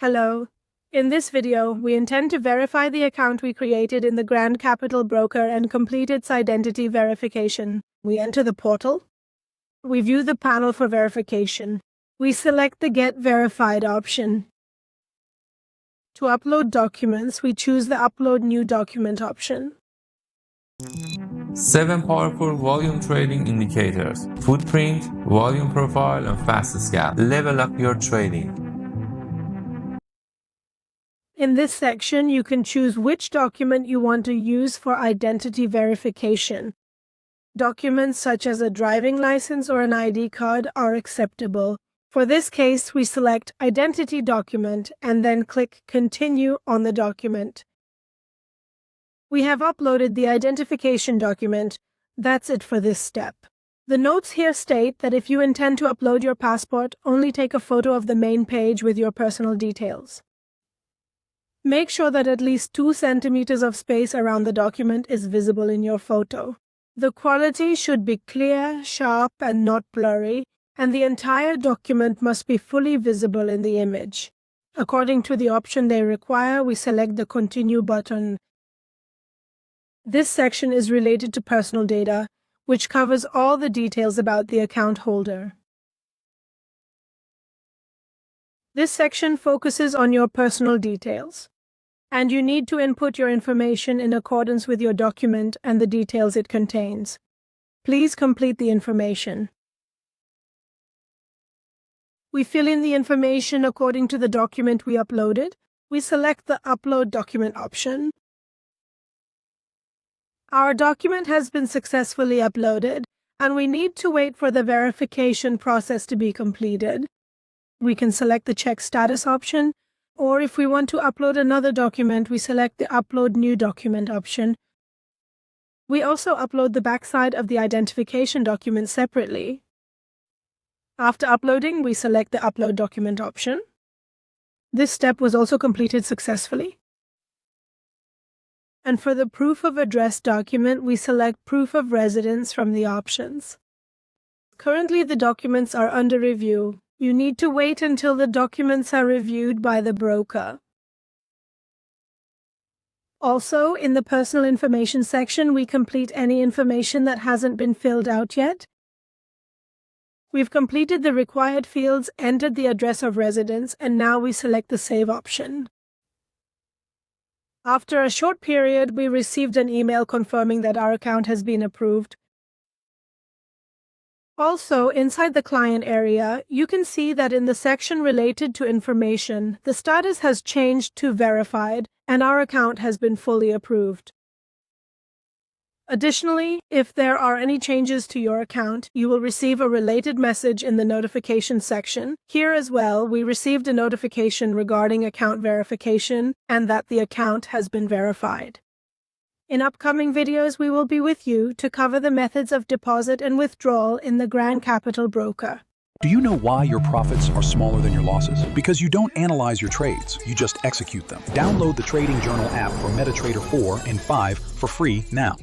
Hello. In this video, we intend to verify the account we created in the Grand Capital Broker and complete its identity verification. We enter the portal. We view the panel for verification. We select the Get Verified option. To upload documents, we choose the Upload New Document option. 7 powerful volume trading indicators: footprint, volume profile, and fast scalp. Level up your trading. In this section, you can choose which document you want to use for identity verification. Documents such as a driving license or an ID card are acceptable. For this case, we select Identity Document and then click Continue on the document. We have uploaded the identification document. That's it for this step. The notes here state that if you intend to upload your passport, only take a photo of the main page with your personal details. Make sure that at least 2 centimeters of space around the document is visible in your photo. The quality should be clear, sharp, and not blurry, and the entire document must be fully visible in the image. According to the option they require, we select the Continue button. This section is related to personal data, which covers all the details about the account holder. This section focuses on your personal details, and you need to input your information in accordance with your document and the details it contains. Please complete the information. We fill in the information according to the document we uploaded. We select the Upload Document option. Our document has been successfully uploaded, and we need to wait for the verification process to be completed. We can select the Check Status option, or if we want to upload another document, we select the Upload New Document option. We also upload the backside of the identification document separately. After uploading, we select the Upload Document option. This step was also completed successfully. And for the Proof of Address document, we select Proof of Residence from the options. Currently, the documents are under review. You need to wait until the documents are reviewed by the broker. Also, in the Personal Information section, we complete any information that hasn't been filled out yet. We've completed the required fields, entered the address of residence, and now we select the Save option. After a short period, we received an email confirming that our account has been approved. Also, inside the client area, you can see that in the section related to information, the status has changed to verified, and our account has been fully approved. Additionally, if there are any changes to your account, you will receive a related message in the notification section. Here as well, we received a notification regarding account verification and that the account has been verified. In upcoming videos, we will be with you to cover the methods of deposit and withdrawal in the Grand Capital Broker. Do you know why your profits are smaller than your losses? Because you don't analyze your trades, you just execute them. Download the Trading Journal app for MetaTrader 4 and 5 for free now.